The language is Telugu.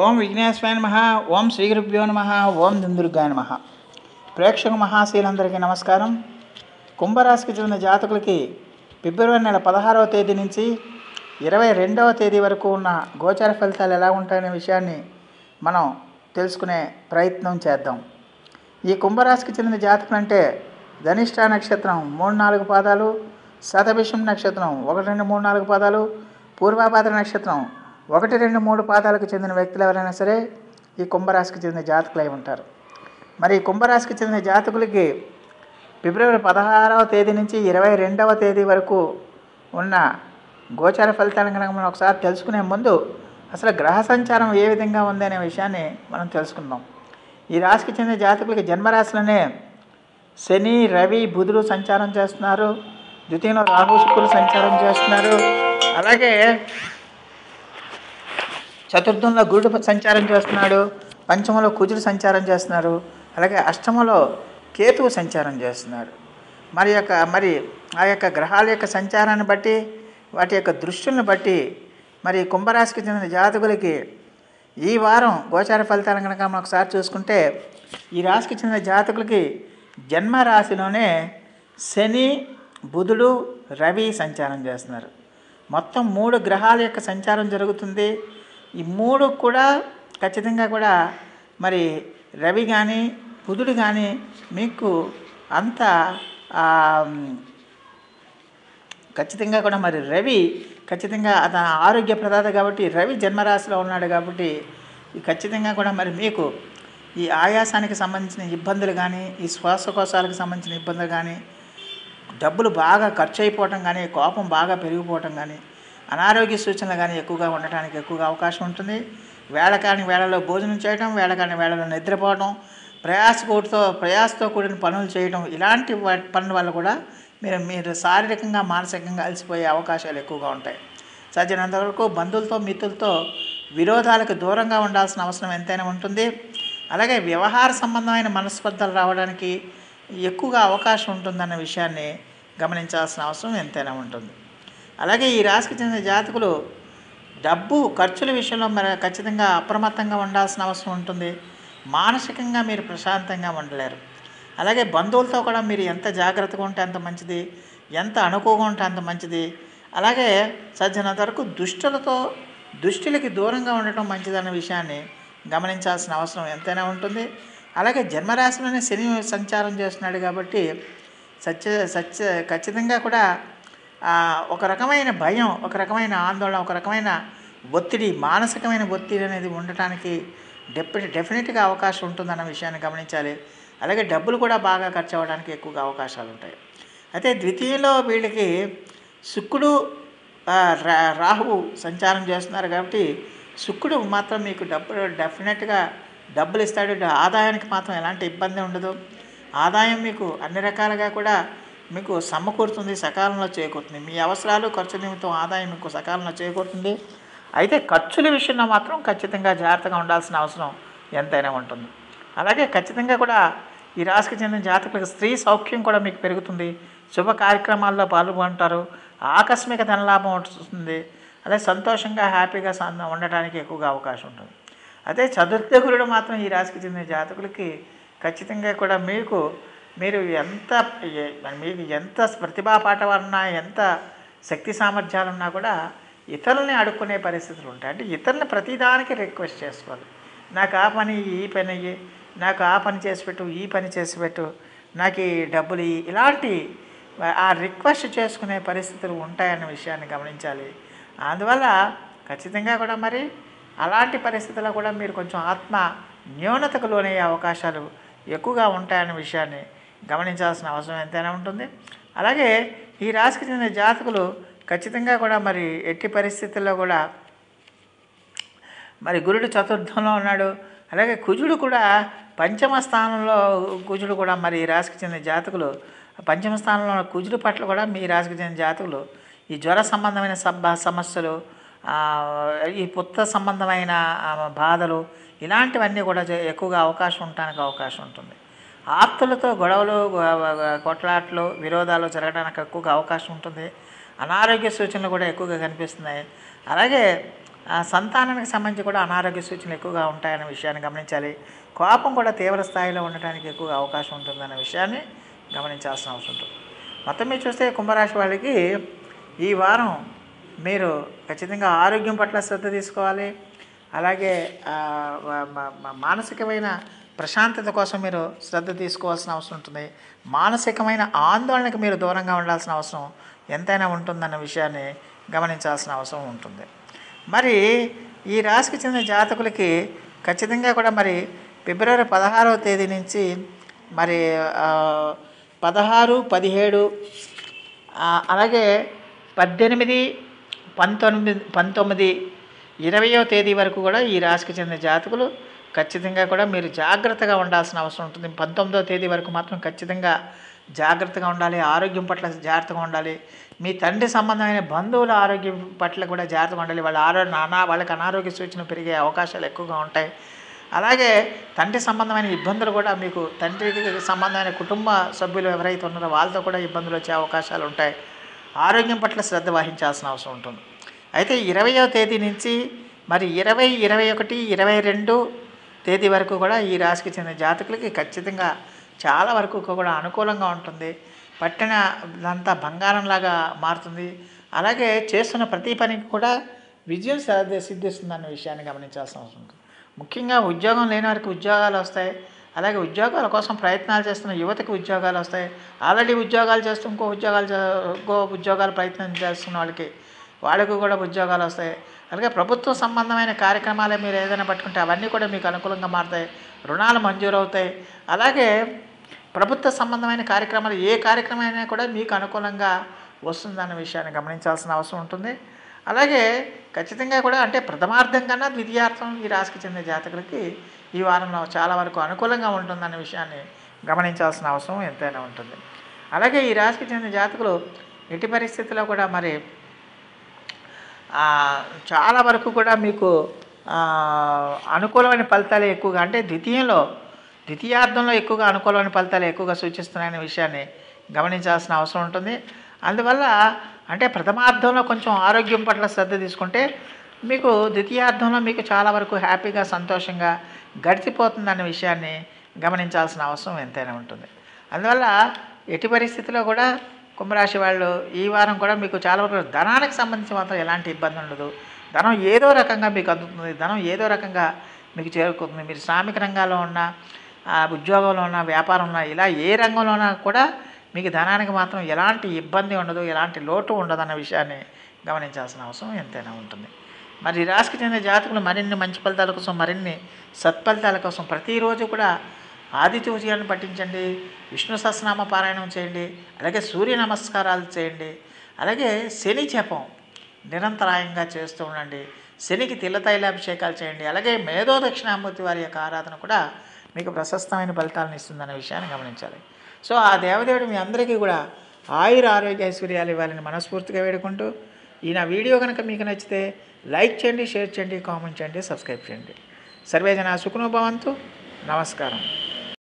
ఓం విఘ్నేశ్వరాయ నమః. ఓం శ్రీ గురుభ్యో నమః. ఓం దుందుర్గాయ నమః. ప్రేక్షక మహాశీలందరికీ నమస్కారం. కుంభరాశికి చెందిన జాతకులకి ఫిబ్రవరి నెల 16వ తేదీ నుంచి 22వ తేదీ వరకు ఉన్న గోచార ఫలితాలు ఎలా ఉంటాయనే విషయాన్ని మనం తెలుసుకునే ప్రయత్నం చేద్దాం. ఈ కుంభరాశికి చెందిన జాతకులు అంటే ధనిష్ట నక్షత్రం 3-4 పాదాలు, శతభిషం నక్షత్రం 1-2-3-4 పాదాలు, పూర్వాభాద్ర నక్షత్రం 1-2-3 పాదాలకు చెందిన వ్యక్తులు ఎవరైనా సరే ఈ కుంభరాశికి చెందిన జాతకులై ఉంటారు. మరి ఈ కుంభరాశికి చెందిన జాతకులకి ఫిబ్రవరి 16వ తేదీ నుంచి 22వ తేదీ వరకు ఉన్న గోచార ఫలితాలను కనుక మనం ఒకసారి తెలుసుకునే ముందు అసలు గ్రహ సంచారం ఏ విధంగా ఉంది అనే విషయాన్ని మనం తెలుసుకుందాం. ఈ రాశికి చెందిన జాతకులకి జన్మరాశిలోనే శని, రవి, బుధుడు సంచారం చేస్తున్నారు. ద్వితీయంలో రాహు, శుక్రులు సంచారం చేస్తున్నారు. అలాగే చతుర్థంలో గురుడు సంచారం చేస్తున్నాడు. పంచమంలో కుజుడు సంచారం చేస్తున్నారు. అలాగే అష్టమంలో కేతువు సంచారం చేస్తున్నాడు. మరి ఆ యొక్క గ్రహాల యొక్క సంచారాన్ని బట్టి, వాటి యొక్క దృష్టిని బట్టి మరి కుంభరాశికి చెందిన జాతకులకి ఈ వారం గోచార ఫలితాలను కనుక మనం ఒకసారి చూసుకుంటే ఈ రాశికి చెందిన జాతకులకి జన్మ రాశిలోనే శని, బుధుడు, రవి సంచారం చేస్తున్నారు. మొత్తం 3 గ్రహాల యొక్క సంచారం జరుగుతుంది. ఈ 3 కూడా ఖచ్చితంగా కూడా మరి రవి కానీ బుధుడు కానీ మీకు అంత ఖచ్చితంగా కూడా మరి రవి ఖచ్చితంగా అతను ఆరోగ్య ప్రదాత కాబట్టి రవి జన్మరాశిలో ఉన్నాడు కాబట్టి ఖచ్చితంగా కూడా మరి మీకు ఈ ఆయాసానికి సంబంధించిన ఇబ్బందులు కానీ, ఈ శ్వాసకోశాలకు సంబంధించిన ఇబ్బందులు కానీ, డబ్బులు బాగా ఖర్చు అయిపోవటం కానీ, కోపం బాగా పెరిగిపోవటం కానీ, అనారోగ్య సూచనలు కానీ ఎక్కువగా ఉండటానికి ఎక్కువగా అవకాశం ఉంటుంది. వేళకాని వేళలో భోజనం చేయడం, వేళకాని వేళలో నిద్రపోవడం, ప్రయాసతో కూడిన పనులు చేయడం, ఇలాంటి పనుల వల్ల కూడా మీరు శారీరకంగా మానసికంగా అలసిపోయే అవకాశాలు ఎక్కువగా ఉంటాయి. సాధ్యమైనంత వరకు బంధువులతో, మిత్రులతో విరోధాలకు దూరంగా ఉండాల్సిన అవసరం ఎంతైనా ఉంటుంది. అలాగే వ్యవహార సంబంధమైన మనస్పర్ధలు రావడానికి ఎక్కువగా అవకాశం ఉంటుందన్న విషయాన్ని గమనించాల్సిన అవసరం ఎంతైనా ఉంటుంది. అలాగే ఈ రాశికి చెందిన జాతకులు డబ్బు ఖర్చుల విషయంలో మరి ఖచ్చితంగా అప్రమత్తంగా ఉండాల్సిన అవసరం ఉంటుంది. మానసికంగా మీరు ప్రశాంతంగా ఉండలేరు. అలాగే బంధువులతో కూడా మీరు ఎంత జాగ్రత్తగా ఉంటే అంత మంచిది, ఎంత అనుకువగా ఉంటే అంత మంచిది. అలాగే సాధ్యమైనంత వరకు దుష్టులకి దూరంగా ఉండటం మంచిదన్న విషయాన్ని గమనించాల్సిన అవసరం ఎంతైనా ఉంటుంది. అలాగే జన్మరాశిలోనే శని సంచారం చేస్తున్నాడు కాబట్టి ఖచ్చితంగా కూడా ఒక రకమైన భయం, ఒక రకమైన ఆందోళన, ఒక రకమైన ఒత్తిడి, మానసికమైన ఒత్తిడి అనేది ఉండటానికి డెఫినెట్గా అవకాశం ఉంటుందన్న విషయాన్ని గమనించాలి. అలాగే డబ్బులు కూడా బాగా ఖర్చు అవ్వడానికి ఎక్కువగా అవకాశాలు ఉంటాయి. అయితే ద్వితీయంలో వీళ్ళకి శుక్రుడు, రాహువు సంచారం చేస్తున్నారు కాబట్టి శుక్రుడు మాత్రం మీకు డెఫినెట్గా డబ్బులు ఇస్తాడు. ఆదాయానికి మాత్రం ఎలాంటి ఇబ్బంది ఉండదు. ఆదాయం మీకు అన్ని రకాలుగా కూడా మీకు సమకూరుతుంది, సకాలంలో చేకూరుతుంది. మీ అవసరాలు, ఖర్చు నిమిత్తం ఆదాయం మీకు సకాలంలో చేకూరుతుంది. అయితే ఖర్చుల విషయంలో మాత్రం ఖచ్చితంగా జాగ్రత్తగా ఉండాల్సిన అవసరం ఎంతైనా ఉంటుంది. అలాగే ఖచ్చితంగా కూడా ఈ రాశికి చెందిన జాతకులకు స్త్రీ సౌఖ్యం కూడా మీకు పెరుగుతుంది. శుభ కార్యక్రమాల్లో పాల్గొంటారు. ఆకస్మిక ధనలాభం వస్తుంది. అదే సంతోషంగా హ్యాపీగా ఉండటానికి ఎక్కువగా అవకాశం ఉంటుంది. అదే చతుర్థ గురుడు మాత్రం ఈ రాశికి చెందిన జాతకులకి ఖచ్చితంగా కూడా మీకు ఎంత ప్రతిభా పాఠవాలున్నా, ఎంత శక్తి సామర్థ్యాలున్నా కూడా ఇతరులని అడుక్కునే పరిస్థితులు ఉంటాయి. అంటే ఇతరులని ప్రతిదానికి రిక్వెస్ట్ చేసుకోవాలి. నాకు ఆ పని, ఈ పని, నాకు ఆ పని చేసి పెట్టు, ఈ పని చేసి పెట్టు, నాకు ఈ డబ్బులు, ఇలాంటి ఆ రిక్వెస్ట్ చేసుకునే పరిస్థితులు ఉంటాయన్న విషయాన్ని గమనించాలి. అందువల్ల ఖచ్చితంగా కూడా మరి అలాంటి పరిస్థితుల్లో కూడా మీరు కొంచెం ఆత్మ న్యూనతకు లోనయ్యే అవకాశాలు ఎక్కువగా ఉంటాయన్న విషయాన్ని గమనించాల్సిన అవసరం ఎంతైనా ఉంటుంది. అలాగే ఈ రాశికి చెందిన జాతకులు ఖచ్చితంగా కూడా మరి ఎట్టి పరిస్థితుల్లో కూడా మరి గురుడు చతుర్థంలో ఉన్నాడు. అలాగే కుజుడు కూడా పంచమ స్థానంలో, కుజుడు కూడా మరి ఈ రాశికి చెందిన జాతకులు పంచమ స్థానంలో ఉన్న కుజుడు పట్ల కూడా మీ రాశికి చెందిన జాతకులు ఈ జ్వర సంబంధమైన సమస్యలు, ఈ పుత్ర సంబంధమైన బాధలు, ఇలాంటివన్నీ కూడా ఎక్కువగా అవకాశం ఉంటుంది. ఆప్తులతో గొడవలు, కొట్లాట్లు, విరోధాలు జరగడానికి ఎక్కువగా అవకాశం ఉంటుంది. అనారోగ్య సూచనలు కూడా ఎక్కువగా కనిపిస్తున్నాయి. అలాగే సంతానానికి సంబంధించి కూడా అనారోగ్య సూచనలు ఎక్కువగా ఉంటాయనే విషయాన్ని గమనించాలి. కోపం కూడా తీవ్ర స్థాయిలో ఉండటానికి ఎక్కువగా అవకాశం ఉంటుందనే విషయాన్ని గమనించాల్సిన అవసరం ఉంటుంది. మొత్తం మీద చూస్తే కుంభరాశి వాళ్ళకి ఈ వారం మీరు ఖచ్చితంగా ఆరోగ్యం పట్ల శ్రద్ధ తీసుకోవాలి. అలాగే మానసికమైన ప్రశాంతత కోసం మీరు శ్రద్ధ తీసుకోవాల్సిన అవసరం ఉంటుంది. మానసికమైన ఆందోళనకు మీరు దూరంగా ఉండాల్సిన అవసరం ఎంతైనా ఉంటుందన్న విషయాన్ని గమనించాల్సిన అవసరం ఉంటుంది. మరి ఈ రాశికి చెందిన జాతకులకి ఖచ్చితంగా కూడా మరి ఫిబ్రవరి 16వ తేదీ నుంచి మరి 16, 17 అలాగే 18, 19, 20వ తేదీ వరకు కూడా ఈ రాశికి చెందిన జాతకులు ఖచ్చితంగా కూడా మీరు జాగ్రత్తగా ఉండాల్సిన అవసరం ఉంటుంది. 19వ తేదీ వరకు మాత్రం ఖచ్చితంగా జాగ్రత్తగా ఉండాలి. ఆరోగ్యం పట్ల జాగ్రత్తగా ఉండాలి. మీ తండ్రి సంబంధమైన బంధువుల ఆరోగ్యం పట్ల కూడా జాగ్రత్తగా ఉండాలి. వాళ్ళకి అనారోగ్య సూచనలు పెరిగే అవకాశాలు ఎక్కువగా ఉంటాయి. అలాగే తండ్రి సంబంధమైన ఇబ్బందులు కూడా మీకు తండ్రికి సంబంధమైన కుటుంబ సభ్యులు ఎవరైతే ఉన్నారో వాళ్ళతో కూడా ఇబ్బందులు వచ్చే అవకాశాలు ఉంటాయి. ఆరోగ్యం పట్ల శ్రద్ధ వహించాల్సిన అవసరం ఉంటుంది. అయితే 20వ తేదీ నుంచి మరి 20, 21, 22 తేదీ వరకు కూడా ఈ రాశికి చెందిన జాతకులకి ఖచ్చితంగా చాలా వరకు కూడా అనుకూలంగా ఉంటుంది. పట్టినదంతా బంగారంలాగా మారుతుంది. అలాగే చేస్తున్న ప్రతి పనికి కూడా విజయం సిద్ధిస్తుందన్న విషయాన్ని గమనించాల్సిన అవసరం ఉంటుంది. ముఖ్యంగా ఉద్యోగం లేని వారికి ఉద్యోగాలు వస్తాయి. అలాగే ఉద్యోగాల కోసం ప్రయత్నాలు చేస్తున్న యువతకు ఉద్యోగాలు వస్తాయి. ఆల్రెడీ ఉద్యోగాలు చేస్తూ ఇంకో ఉద్యోగాలు ప్రయత్నం చేస్తున్న వాళ్ళకి కూడా ఉద్యోగాలు వస్తాయి. అలాగే ప్రభుత్వ సంబంధమైన కార్యక్రమాలే మీరు ఏదైనా పట్టుకుంటే అవన్నీ కూడా మీకు అనుకూలంగా మారుతాయి. రుణాలు మంజూరు అవుతాయి. అలాగే ప్రభుత్వ సంబంధమైన కార్యక్రమాలు ఏ కార్యక్రమమైనా కూడా మీకు అనుకూలంగా వస్తుందన్న విషయాన్ని గమనించాల్సిన అవసరం ఉంటుంది. అలాగే ఖచ్చితంగా కూడా అంటే ప్రథమార్థం కన్నా ద్వితీయార్థం ఈ రాశికి చెందిన జాతకులకి ఈ వారంలో చాలా వరకు అనుకూలంగా ఉంటుందన్న విషయాన్ని గమనించాల్సిన అవసరం ఎంతైనా ఉంటుంది. అలాగే ఈ రాశికి చెందిన జాతకులు ఎట్టి పరిస్థితుల్లో కూడా మరి చాలా వరకు కూడా మీకు అనుకూలమైన ఫలితాలు ఎక్కువగా అంటే ద్వితీయార్థంలో ఎక్కువగా అనుకూలమైన ఫలితాలు ఎక్కువగా సూచిస్తున్నాయనే విషయాన్ని గమనించాల్సిన అవసరం ఉంటుంది. అందువల్ల అంటే ప్రథమార్థంలో కొంచెం ఆరోగ్యం పట్ల శ్రద్ధ తీసుకుంటే మీకు ద్వితీయార్థంలో మీకు చాలా వరకు హ్యాపీగా సంతోషంగా గడిచిపోతుందనే విషయాన్ని గమనించాల్సిన అవసరం ఎంతైనా ఉంటుంది. అందువల్ల ఎట్టి పరిస్థితిలో కూడా కుంభరాశి వాళ్ళు ఈ వారం కూడా మీకు చాలా వరకు ధనానికి సంబంధించి మాత్రం ఎలాంటి ఇబ్బంది ఉండదు. ధనం ఏదో రకంగా మీకు అందుతుంది. ధనం ఏదో రకంగా మీకు చేరుకుంటుంది. మీరు శ్రామిక రంగాల్లో ఉన్న ఉద్యోగంలో ఉన్న వ్యాపారంలో ఉన్న ఇలా ఏ రంగంలో ఉన్నా కూడా మీకు ధనానికి మాత్రం ఎలాంటి ఇబ్బంది ఉండదు, ఎలాంటి లోటు ఉండదు అన్న విషయాన్ని గమనించాల్సిన అవసరం ఎంతైనా ఉంటుంది. మరి ఈ రాశికి చెందిన జాతకులు మరిన్ని మంచి ఫలితాల కోసం మరిన్ని సత్ఫలితాల కోసం ప్రతిరోజు కూడా ఆదిత్య ఉదయాన్ని పఠించండి. విష్ణు సహస్రనామ పారాయణం చేయండి. అలాగే సూర్య నమస్కారాలు చేయండి. అలాగే శని జపం నిరంతరాయంగా చేస్తూ ఉండండి. శనికి తిలతైలాభిషేకాలు చేయండి. అలాగే మేధో దక్షిణామూర్తి వారి యొక్క ఆరాధన కూడా మీకు ప్రశస్తమైన ఫలితాలను ఇస్తుందన్న విషయాన్ని గమనించాలి. సో ఆ దేవదేవుడు మీ అందరికీ కూడా ఆయుర ఆరోగ్య ఐశ్వర్యాలు ఇవ్వాలని మనస్ఫూర్తిగా వేడుకుంటూ ఈ నా వీడియో కనుక మీకు నచ్చితే లైక్ చేయండి, షేర్ చేయండి, కామెంట్ చేయండి, సబ్స్క్రైబ్ చేయండి. సర్వే జనా సుఖినో భవంతు. నమస్కారం.